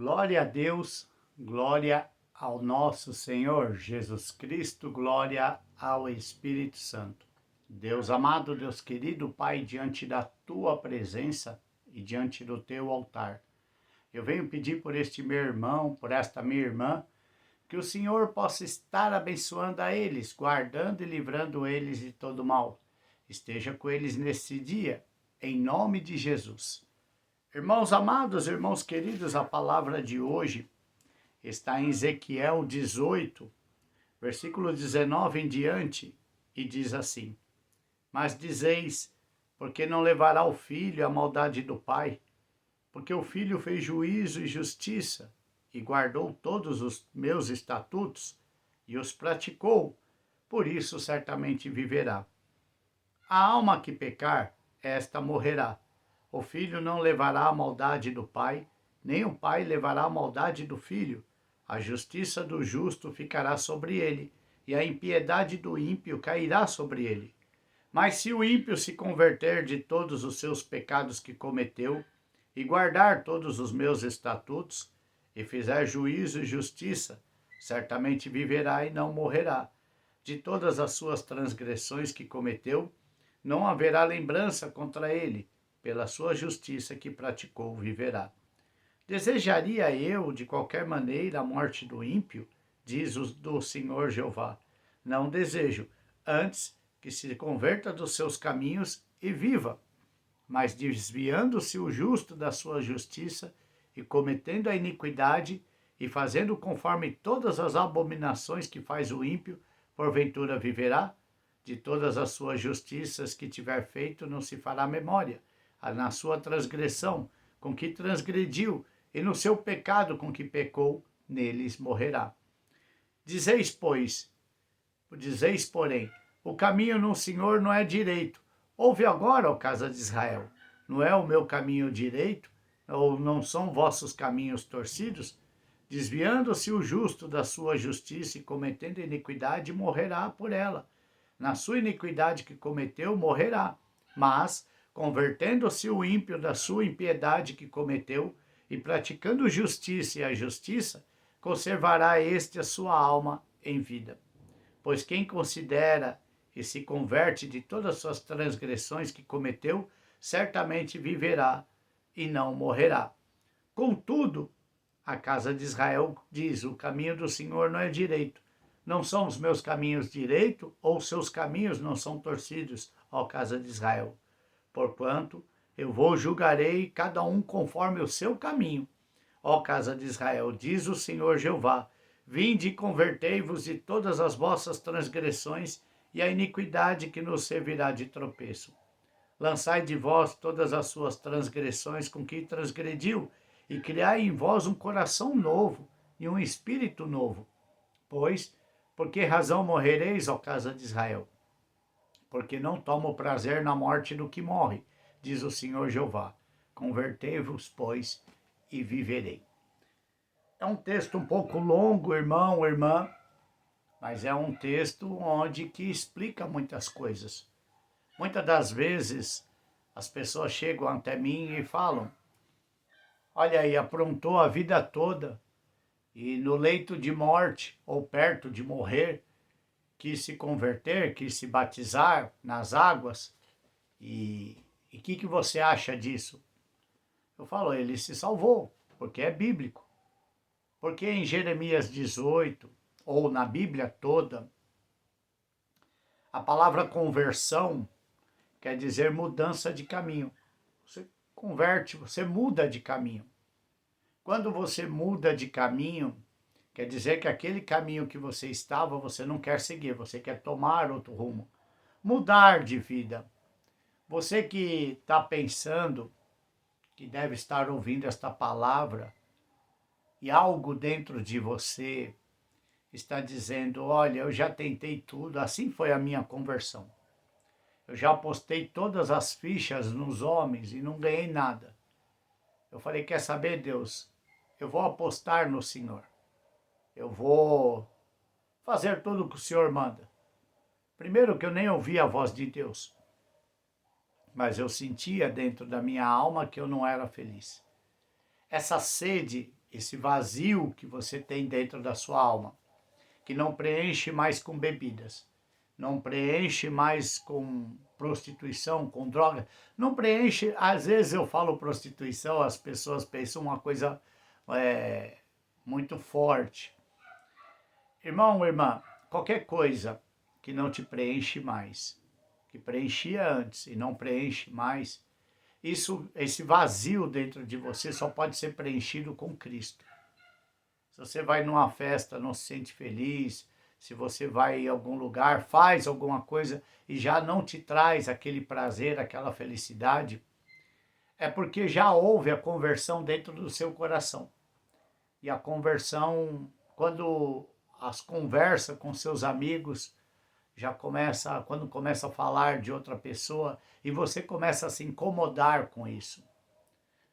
Glória a Deus, glória ao nosso Senhor Jesus Cristo, glória ao Espírito Santo. Deus amado, Deus querido, Pai, diante da tua presença e diante do teu altar, eu venho pedir por este meu irmão, por esta minha irmã, que o Senhor possa estar abençoando a eles, guardando e livrando eles de todo mal. Esteja com eles nesse dia, em nome de Jesus. Irmãos amados, irmãos queridos, a palavra de hoje está em Ezequiel 18, versículo 19 em diante, e diz assim: Mas dizeis, porque não levará o filho a maldade do pai? Porque o filho fez juízo e justiça, e guardou todos os meus estatutos, e os praticou, por isso certamente viverá. A alma que pecar, esta morrerá. O filho não levará a maldade do pai, nem o pai levará a maldade do filho. A justiça do justo ficará sobre ele, e a impiedade do ímpio cairá sobre ele. Mas se o ímpio se converter de todos os seus pecados que cometeu, e guardar todos os meus estatutos, e fizer juízo e justiça, certamente viverá e não morrerá. De todas as suas transgressões que cometeu, não haverá lembrança contra ele, pela sua justiça que praticou viverá. Desejaria eu, de qualquer maneira, a morte do ímpio? Diz o Senhor Jeová. Não desejo, antes que se converta dos seus caminhos e viva. Mas desviando-se o justo da sua justiça e cometendo a iniquidade e fazendo conforme todas as abominações que faz o ímpio, porventura viverá? De todas as suas justiças que tiver feito não se fará memória. Na sua transgressão com que transgrediu e no seu pecado com que pecou, neles morrerá. Dizeis, porém, o caminho no Senhor não é direito. Ouve agora, ó casa de Israel, não é o meu caminho direito, ou não são vossos caminhos torcidos? Desviando-se o justo da sua justiça e cometendo iniquidade, morrerá por ela. Na sua iniquidade que cometeu, morrerá. Mas, convertendo-se o ímpio da sua impiedade que cometeu, e praticando justiça e a justiça, conservará este a sua alma em vida. Pois quem considera e se converte de todas as suas transgressões que cometeu, certamente viverá e não morrerá. Contudo, a casa de Israel diz: o caminho do Senhor não é direito. Não são os meus caminhos direito, ou seus caminhos não são torcidos, ó casa de Israel. Porquanto eu julgarei cada um conforme o seu caminho. Ó casa de Israel, diz o Senhor Jeová: vinde e convertei-vos de todas as vossas transgressões e a iniquidade que nos servirá de tropeço. Lançai de vós todas as suas transgressões com que transgrediu, e criai em vós um coração novo e um espírito novo. Pois, por que razão morrereis, ó casa de Israel? Porque não tomo prazer na morte do que morre, diz o Senhor Jeová. Convertei-vos, pois, e viverei. É um texto um pouco longo, irmão, irmã, mas é um texto onde que explica muitas coisas. Muitas das vezes as pessoas chegam até mim e falam: olha aí, aprontou a vida toda e no leito de morte ou perto de morrer, quis se converter, quis se batizar nas águas. E o que você acha disso? Eu falo: ele se salvou, porque é bíblico. Porque em Jeremias 18, ou na Bíblia toda, a palavra conversão quer dizer mudança de caminho. Você converte, você muda de caminho. Quando você muda de caminho, quer dizer que aquele caminho que você estava, você não quer seguir, você quer tomar outro rumo. Mudar de vida. Você que está pensando, que deve estar ouvindo esta palavra, e algo dentro de você está dizendo: olha, eu já tentei tudo, assim foi a minha conversão. Eu já apostei todas as fichas nos homens e não ganhei nada. Eu falei: quer saber, Deus? Eu vou apostar no Senhor. Eu vou fazer tudo o que o Senhor manda. Primeiro que eu nem ouvia a voz de Deus, mas eu sentia dentro da minha alma que eu não era feliz. Essa sede esse vazio que você tem dentro da sua alma, que não preenche mais com bebidas, não preenche mais com prostituição, com droga, não preenche, às vezes eu falo prostituição, as pessoas pensam uma coisa é, muito forte. Irmão, irmã, qualquer coisa que não te preenche mais, que preenchia antes e não preenche mais, esse vazio dentro de você só pode ser preenchido com Cristo. Se você vai numa festa, não se sente feliz, se você vai em algum lugar, faz alguma coisa e já não te traz aquele prazer, aquela felicidade, é porque já houve a conversão dentro do seu coração. E a conversão, quando as conversas com seus amigos quando começa a falar de outra pessoa e você começa a se incomodar com isso,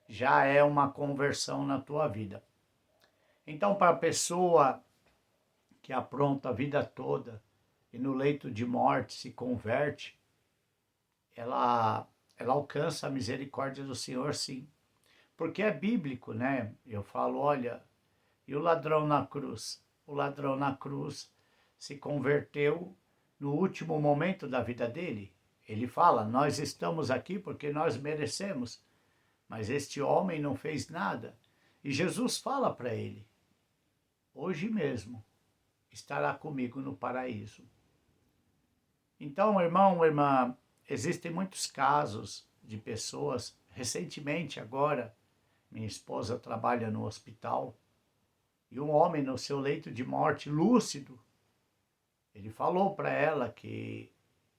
já é uma conversão na tua vida. Então, para a pessoa que apronta a vida toda e no leito de morte se converte, ela alcança a misericórdia do Senhor, sim. Porque é bíblico, né? Eu falo, olha, e o ladrão na cruz? O ladrão na cruz se converteu no último momento da vida dele. Ele fala, nós estamos aqui porque nós merecemos, mas este homem não fez nada. E Jesus fala para ele, hoje mesmo estará comigo no paraíso. Então, irmão, irmã, existem muitos casos de pessoas, recentemente agora, minha esposa trabalha no hospital, e um homem no seu leito de morte, lúcido, ele falou para ela que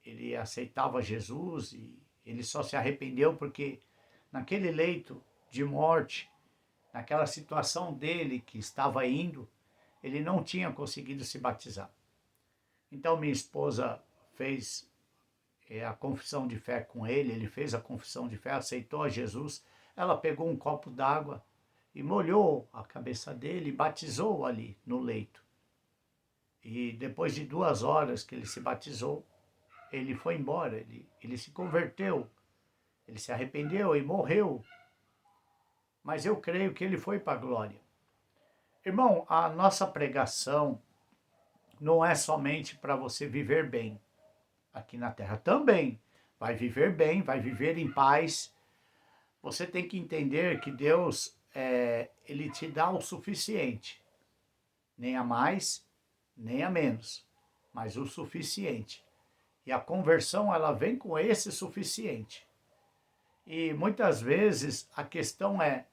ele aceitava Jesus e ele só se arrependeu porque naquele leito de morte, naquela situação dele que estava indo, ele não tinha conseguido se batizar. Então minha esposa fez a confissão de fé com ele, ele fez a confissão de fé, aceitou a Jesus, ela pegou um copo d'água e molhou a cabeça dele e batizou ali no leito. E depois de 2 horas que ele se batizou, ele foi embora, ele se converteu, ele se arrependeu e morreu. Mas eu creio que ele foi para a glória. Irmão, a nossa pregação não é somente para você viver bem aqui na terra. Também vai viver bem, vai viver em paz. Você tem que entender que Deus, ele te dá o suficiente. Nem a mais, nem a menos, mas o suficiente. E a conversão, ela vem com esse suficiente. E muitas vezes a questão é,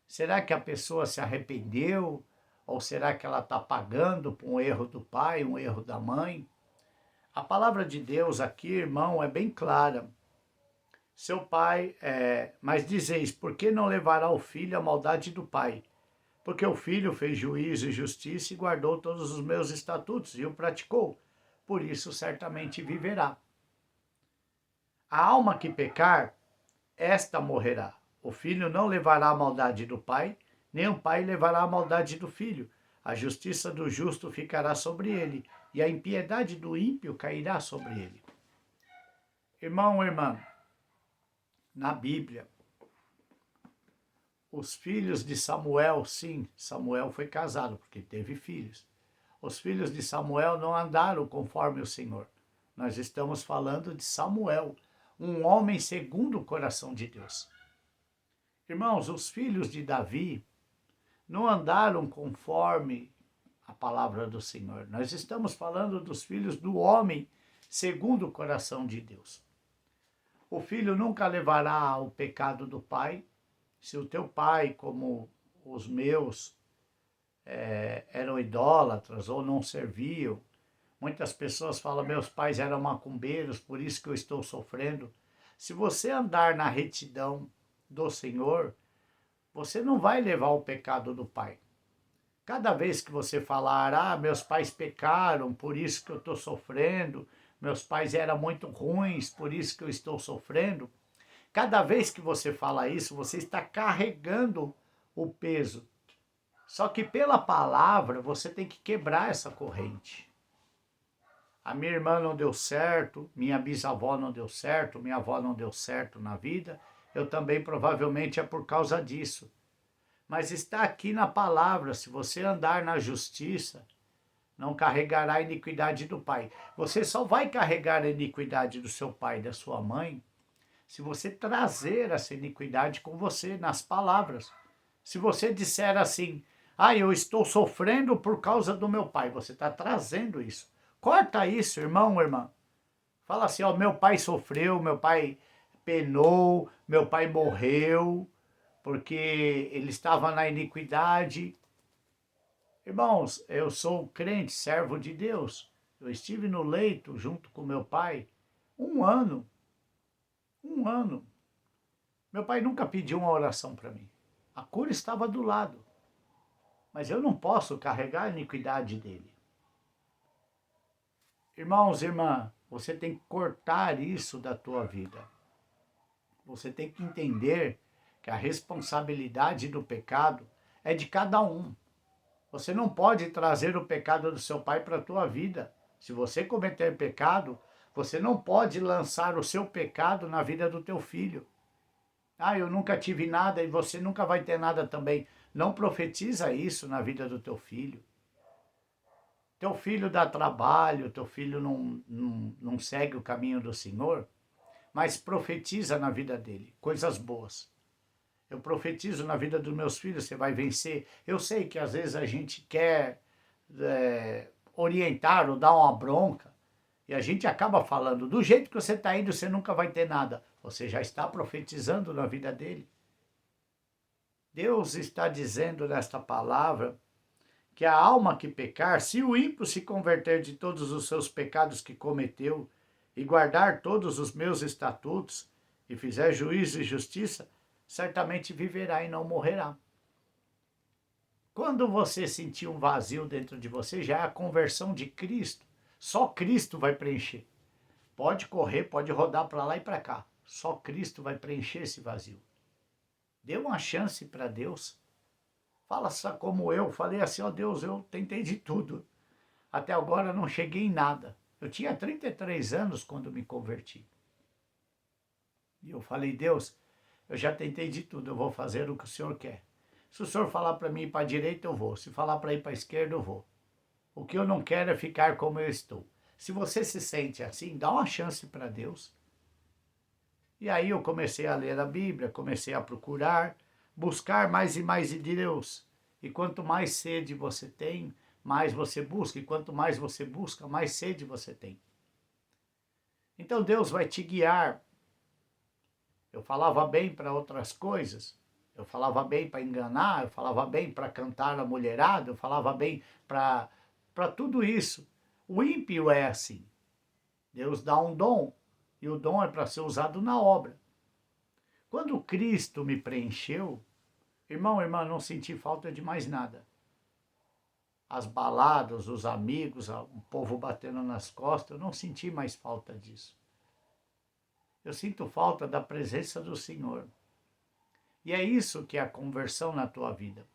será que a pessoa se arrependeu? Ou será que ela está pagando por um erro do pai, um erro da mãe? A palavra de Deus aqui, irmão, é bem clara. Seu pai, mas dizeis, por que não levará o filho à maldade do pai? Porque o filho fez juízo e justiça e guardou todos os meus estatutos e o praticou. Por isso certamente viverá. A alma que pecar, esta morrerá. O filho não levará a maldade do pai, nem o pai levará a maldade do filho. A justiça do justo ficará sobre ele, e a impiedade do ímpio cairá sobre ele. Irmão, irmã, na Bíblia, os filhos de Samuel, sim, Samuel foi casado, porque teve filhos. Os filhos de Samuel não andaram conforme o Senhor. Nós estamos falando de Samuel, um homem segundo o coração de Deus. Irmãos, os filhos de Davi não andaram conforme a palavra do Senhor. Nós estamos falando dos filhos do homem segundo o coração de Deus. O filho nunca levará o pecado do pai. Se o teu pai, como os meus, eram idólatras ou não serviam, muitas pessoas falam, meus pais eram macumbeiros, por isso que eu estou sofrendo. Se você andar na retidão do Senhor, você não vai levar o pecado do pai. Cada vez que você falar, meus pais pecaram, por isso que eu estou sofrendo, meus pais eram muito ruins, por isso que eu estou sofrendo, cada vez que você fala isso, você está carregando o peso. Só que pela palavra, você tem que quebrar essa corrente. A minha irmã não deu certo, minha bisavó não deu certo, minha avó não deu certo na vida, eu também provavelmente é por causa disso. Mas está aqui na palavra, se você andar na justiça, não carregará a iniquidade do pai. Você só vai carregar a iniquidade do seu pai e da sua mãe se você trazer essa iniquidade com você nas palavras. Se você disser assim, eu estou sofrendo por causa do meu pai, você está trazendo isso. Corta isso, irmão, irmã. Fala assim, meu pai sofreu, meu pai penou, meu pai morreu, porque ele estava na iniquidade. Irmãos, eu sou crente, servo de Deus. Eu estive no leito junto com meu pai 1 ano. 1 ano. Meu pai nunca pediu uma oração para mim. A cura estava do lado. Mas eu não posso carregar a iniquidade dele. Irmãos, irmã, você tem que cortar isso da tua vida. Você tem que entender que a responsabilidade do pecado é de cada um. Você não pode trazer o pecado do seu pai para a tua vida. Se você cometer pecado, você não pode lançar o seu pecado na vida do teu filho. Eu nunca tive nada e você nunca vai ter nada também. Não profetiza isso na vida do teu filho. Teu filho dá trabalho, teu filho não segue o caminho do Senhor, mas profetiza na vida dele, coisas boas. Eu profetizo na vida dos meus filhos, você vai vencer. Eu sei que às vezes a gente quer orientar ou dar uma bronca, e a gente acaba falando, do jeito que você está indo, você nunca vai ter nada. Você já está profetizando na vida dele. Deus está dizendo nesta palavra que a alma que pecar, se o ímpio se converter de todos os seus pecados que cometeu e guardar todos os meus estatutos e fizer juízo e justiça, certamente viverá e não morrerá. Quando você sentir um vazio dentro de você, já é a conversão de Cristo. Só Cristo vai preencher. Pode correr, pode rodar para lá e para cá. Só Cristo vai preencher esse vazio. Dê uma chance para Deus. Fala só como eu. Falei assim, Deus, eu tentei de tudo. Até agora não cheguei em nada. Eu tinha 33 anos quando me converti. E eu falei, Deus, eu já tentei de tudo, eu vou fazer o que o Senhor quer. Se o Senhor falar para mim ir para a direita, eu vou. Se falar para ir para a esquerda, eu vou. O que eu não quero é ficar como eu estou. Se você se sente assim, dá uma chance para Deus. E aí eu comecei a ler a Bíblia, comecei a procurar, buscar mais e mais de Deus. E quanto mais sede você tem, mais você busca. E quanto mais você busca, mais sede você tem. Então Deus vai te guiar. Eu falava bem para outras coisas. Eu falava bem para enganar, eu falava bem para cantar a mulherada, eu falava bem para tudo isso. O ímpio é assim. Deus dá um dom, e o dom é para ser usado na obra. Quando Cristo me preencheu, irmão, irmã, não senti falta de mais nada. As baladas, os amigos, o povo batendo nas costas, eu não senti mais falta disso. Eu sinto falta da presença do Senhor. E é isso que é a conversão na tua vida.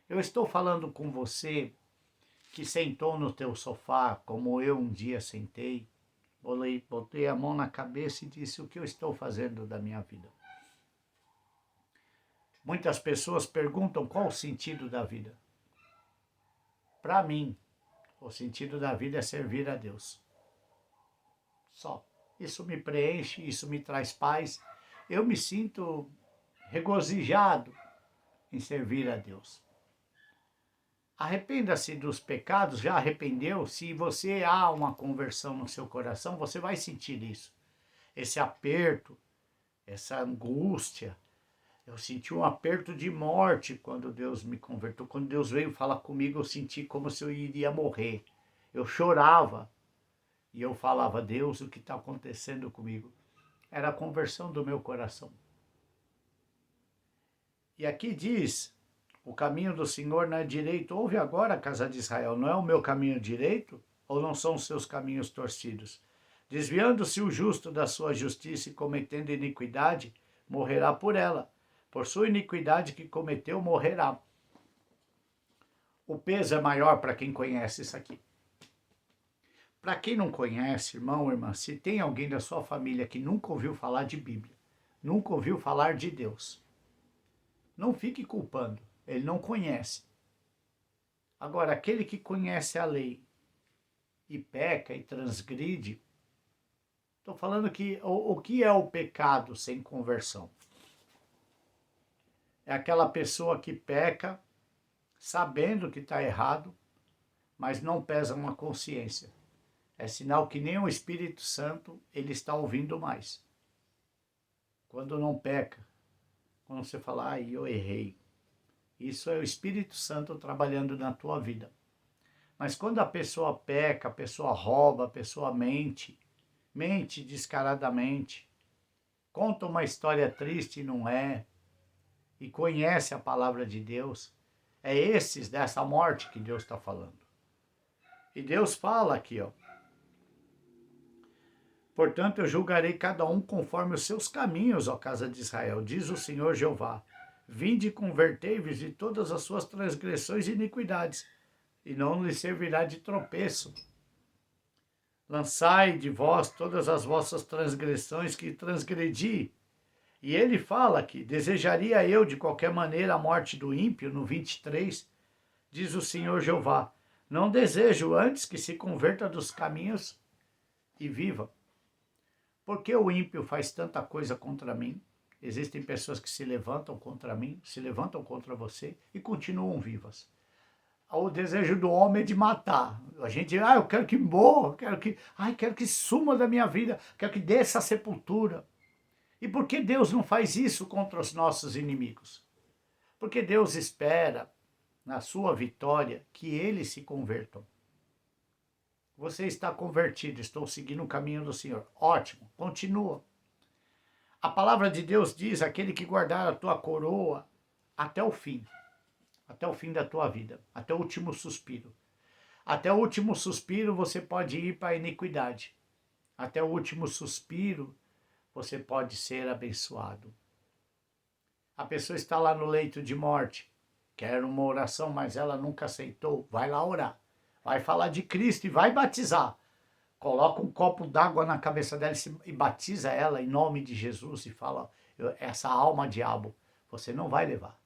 Eu estou falando com você que sentou no teu sofá, como eu um dia sentei, botei a mão na cabeça e disse o que eu estou fazendo da minha vida. Muitas pessoas perguntam qual o sentido da vida. Para mim, o sentido da vida é servir a Deus. Só. Isso me preenche, isso me traz paz. Eu me sinto regozijado em servir a Deus. Arrependa-se dos pecados, já arrependeu? Se você há uma conversão no seu coração, você vai sentir isso. Esse aperto, essa angústia. Eu senti um aperto de morte quando Deus me converteu. Quando Deus veio falar comigo, eu senti como se eu iria morrer. Eu chorava. E eu falava, Deus, o que está acontecendo comigo? Era a conversão do meu coração. E aqui diz, o caminho do Senhor não é direito. Ouve agora, casa de Israel, não é o meu caminho direito? Ou não são os seus caminhos torcidos? Desviando-se o justo da sua justiça e cometendo iniquidade, morrerá por ela. Por sua iniquidade que cometeu, morrerá. O peso é maior para quem conhece isso aqui. Para quem não conhece, irmão, irmã, se tem alguém da sua família que nunca ouviu falar de Bíblia, nunca ouviu falar de Deus, não fique culpando. ele não conhece. Agora, aquele que conhece a lei e peca e transgride, estou falando que o que é o pecado sem conversão? É aquela pessoa que peca sabendo que está errado, mas não pesa uma consciência. É sinal que nem o Espírito Santo ele está ouvindo mais. Quando não peca, quando você fala, ai, eu errei. Isso é o Espírito Santo trabalhando na tua vida. Mas quando a pessoa peca, a pessoa rouba, a pessoa mente descaradamente, conta uma história triste e não é, e conhece a palavra de Deus, é esses dessa morte que Deus está falando. E Deus fala aqui, ó. Portanto, eu julgarei cada um conforme os seus caminhos, ó casa de Israel, diz o Senhor Jeová. Vinde e convertei-vos de todas as suas transgressões e iniquidades, e não lhes servirá de tropeço. Lançai de vós todas as vossas transgressões que transgredi. E ele fala que desejaria eu de qualquer maneira a morte do ímpio, no 23, diz o Senhor Jeová. Não desejo antes que se converta dos caminhos e viva. Por que o ímpio faz tanta coisa contra mim? Existem pessoas que se levantam contra mim, se levantam contra você e continuam vivas. O desejo do homem é de matar. A gente, eu quero que morra, quero que suma da minha vida, quero que desça a sepultura. E por que Deus não faz isso contra os nossos inimigos? Porque Deus espera, na sua vitória, que eles se convertam. Você está convertido, estou seguindo o caminho do Senhor. Ótimo, continua. A palavra de Deus diz, aquele que guardar a tua coroa até o fim da tua vida, até o último suspiro. Até o último suspiro você pode ir para a iniquidade. Até o último suspiro você pode ser abençoado. A pessoa está lá no leito de morte, quer uma oração, mas ela nunca aceitou. Vai lá orar. Vai falar de Cristo e vai batizar. Coloca um copo d'água na cabeça dela e batiza ela em nome de Jesus e fala, essa alma, diabo, você não vai levar.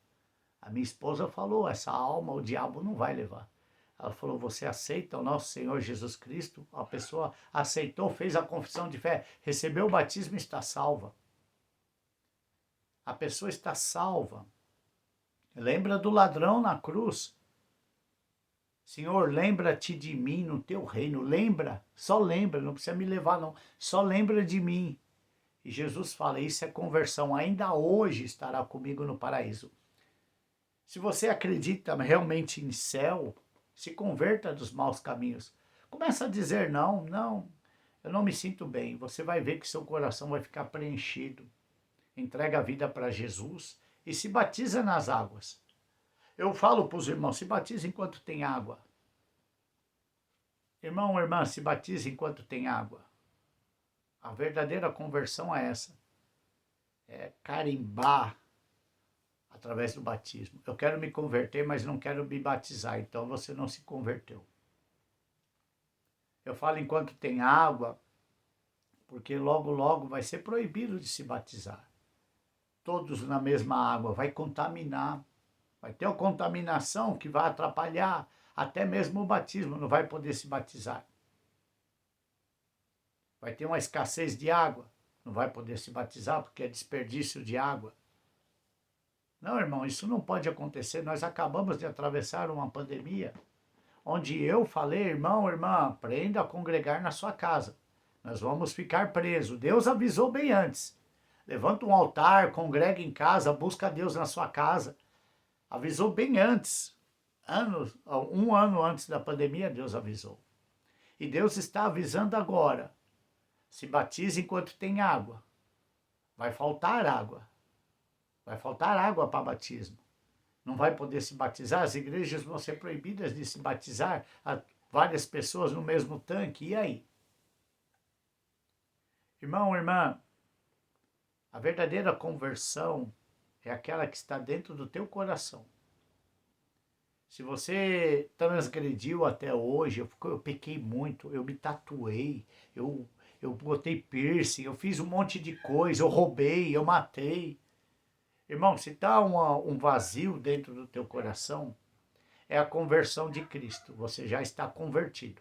A minha esposa falou, essa alma o diabo não vai levar. Ela falou, você aceita o nosso Senhor Jesus Cristo? A pessoa aceitou, fez a confissão de fé, recebeu o batismo e está salva. A pessoa está salva. Lembra do ladrão na cruz? Senhor, lembra-te de mim no teu reino. Lembra, só lembra, não precisa me levar não. Só lembra de mim. E Jesus fala, isso é conversão. Ainda hoje estará comigo no paraíso. Se você acredita realmente em céu, se converta dos maus caminhos. Começa a dizer, não, eu não me sinto bem. Você vai ver que seu coração vai ficar preenchido. Entrega a vida para Jesus e se batiza nas águas. Eu falo para os irmãos, se batize enquanto tem água. Irmão, irmã, se batize enquanto tem água. A verdadeira conversão é essa. É carimbar através do batismo. Eu quero me converter, mas não quero me batizar, então você não se converteu. Eu falo enquanto tem água, porque logo, logo vai ser proibido de se batizar. Todos na mesma água, vai contaminar. Vai ter uma contaminação que vai atrapalhar até mesmo o batismo, não vai poder se batizar. Vai ter uma escassez de água, não vai poder se batizar porque é desperdício de água. Não, irmão, isso não pode acontecer. Nós acabamos de atravessar uma pandemia onde eu falei, irmão, irmã, aprenda a congregar na sua casa. Nós vamos ficar presos. Deus avisou bem antes. Levanta um altar, congrega em casa, busca Deus na sua casa. Avisou bem antes. Um ano antes da pandemia, Deus avisou. E Deus está avisando agora. Se batize enquanto tem água. Vai faltar água. Vai faltar água para batismo. Não vai poder se batizar, as igrejas vão ser proibidas de se batizar, várias pessoas no mesmo tanque, e aí? Irmão, irmã, a verdadeira conversão é aquela que está dentro do teu coração. Se você transgrediu até hoje, eu pequei muito, eu me tatuei, eu botei piercing, eu fiz um monte de coisa, eu roubei, eu matei. Irmão, se está um vazio dentro do teu coração, é a conversão de Cristo. Você já está convertido.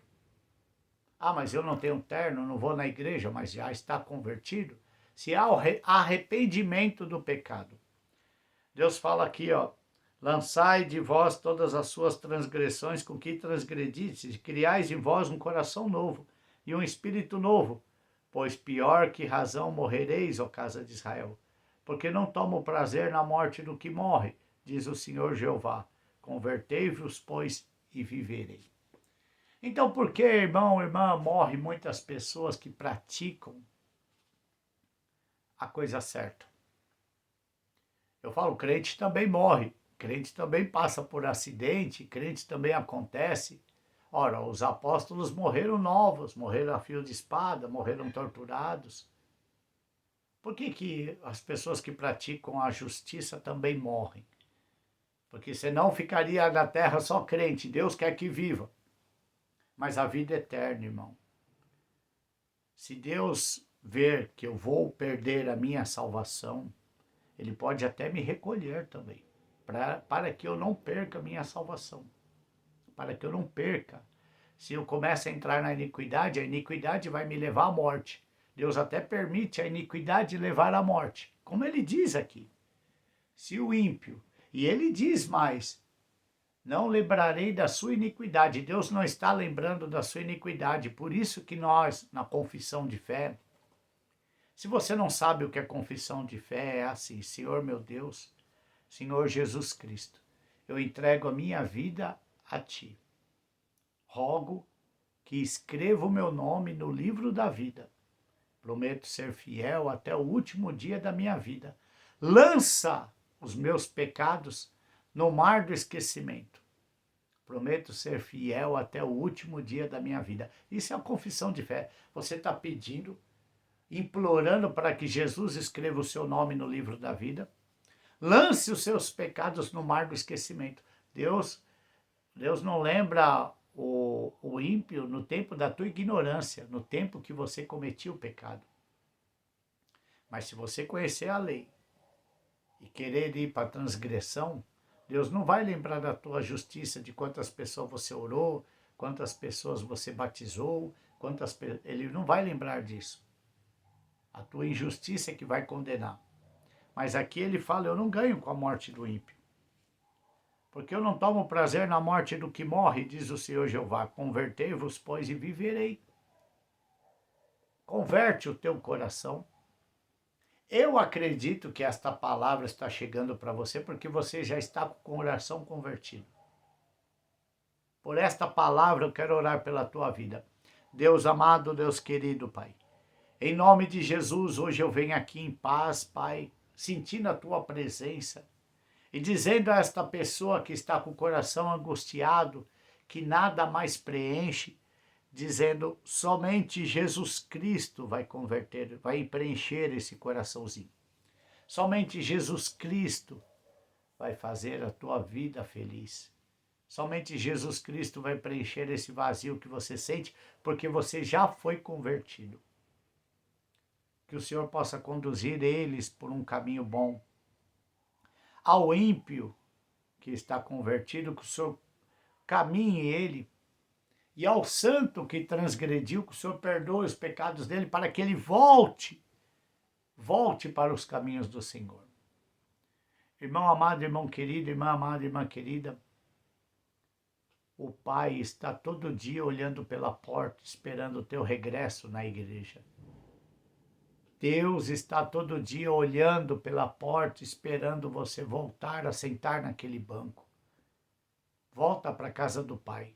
Ah, mas eu não tenho terno, não vou na igreja, mas já está convertido. Se há o arrependimento do pecado. Deus fala aqui, ó, lançai de vós todas as suas transgressões com que transgredistes, e criais em vós um coração novo e um espírito novo, pois pior que razão morrereis, ó casa de Israel, porque não tomo prazer na morte do que morre, diz o Senhor Jeová. Convertei-vos, pois, e viverei. Então, por que, irmão, irmã, morre muitas pessoas que praticam a coisa certa? Eu falo, crente também morre, crente também passa por acidente, crente também acontece. Ora, os apóstolos morreram novos, morreram a fio de espada, morreram torturados. Por que as pessoas que praticam a justiça também morrem? Porque senão ficaria na terra só crente, Deus quer que viva. Mas a vida é eterna, irmão. Se Deus ver que eu vou perder a minha salvação, Ele pode até me recolher também, para que eu não perca a minha salvação, para que eu não perca. Se eu começo a entrar na iniquidade, a iniquidade vai me levar à morte. Deus até permite a iniquidade levar à morte, como Ele diz aqui. Se o ímpio, e Ele diz mais, não lembrarei da sua iniquidade. Deus não está lembrando da sua iniquidade. Por isso que nós, na confissão de fé, se você não sabe o que é confissão de fé, é assim: Senhor meu Deus, Senhor Jesus Cristo, eu entrego a minha vida a Ti. Rogo que escreva o meu nome no livro da vida. Prometo ser fiel até o último dia da minha vida. Lança os meus pecados no mar do esquecimento. Prometo ser fiel até o último dia da minha vida. Isso é a confissão de fé. Você está pedindo, implorando para que Jesus escreva o seu nome no livro da vida. Lance os seus pecados no mar do esquecimento. Deus não lembra o ímpio no tempo da tua ignorância, no tempo que você cometia o pecado. Mas se você conhecer a lei e querer ir para a transgressão, Deus não vai lembrar da tua justiça, de quantas pessoas você orou, quantas pessoas você batizou, Ele não vai lembrar disso. A tua injustiça é que vai condenar. Mas aqui ele fala, eu não ganho com a morte do ímpio. Porque eu não tomo prazer na morte do que morre, diz o Senhor Jeová. Convertei-vos, pois, e viverei. Converte o teu coração. Eu acredito que esta palavra está chegando para você porque você já está com o coração convertido. Por esta palavra eu quero orar pela tua vida. Deus amado, Deus querido, Pai. Em nome de Jesus, hoje eu venho aqui em paz, Pai, sentindo a tua presença e dizendo a esta pessoa que está com o coração angustiado, que nada mais preenche, dizendo somente Jesus Cristo vai converter, vai preencher esse coraçãozinho. Somente Jesus Cristo vai fazer a tua vida feliz. Somente Jesus Cristo vai preencher esse vazio que você sente, porque você já foi convertido. Que o Senhor possa conduzir eles por um caminho bom. Ao ímpio que está convertido, que o Senhor caminhe ele. E ao santo que transgrediu, que o Senhor perdoe os pecados dele, para que ele volte para os caminhos do Senhor. Irmão amado, irmão querido, irmã amada, irmã querida, o Pai está todo dia olhando pela porta, esperando o teu regresso na igreja. Deus está todo dia olhando pela porta, esperando você voltar a sentar naquele banco. Volta para a casa do Pai.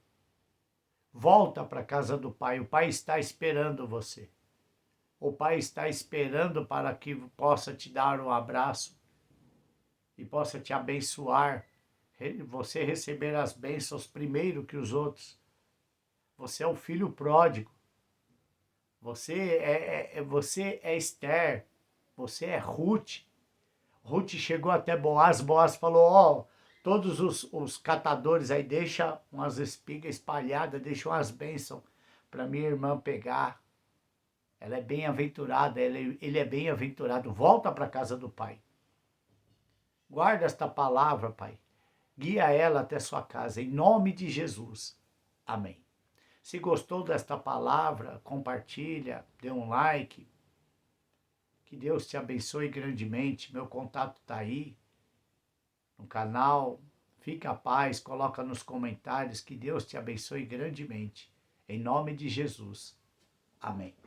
Volta para a casa do Pai. O Pai está esperando você. O Pai está esperando para que possa te dar um abraço e possa te abençoar. Você receber as bênçãos primeiro que os outros. Você é o filho pródigo. Você é Esther. Você é Ruth. Ruth chegou até Boaz. Boaz falou, ó, todos os catadores aí, deixa umas espigas espalhadas, deixa umas bênçãos para minha irmã pegar. Ela é bem-aventurada, ele é bem-aventurado. Volta para a casa do Pai. Guarda esta palavra, Pai. Guia ela até sua casa, em nome de Jesus. Amém. Se gostou desta palavra, compartilha, dê um like. Que Deus te abençoe grandemente. Meu contato está aí no canal. Fica a paz, coloca nos comentários. Que Deus te abençoe grandemente. Em nome de Jesus. Amém.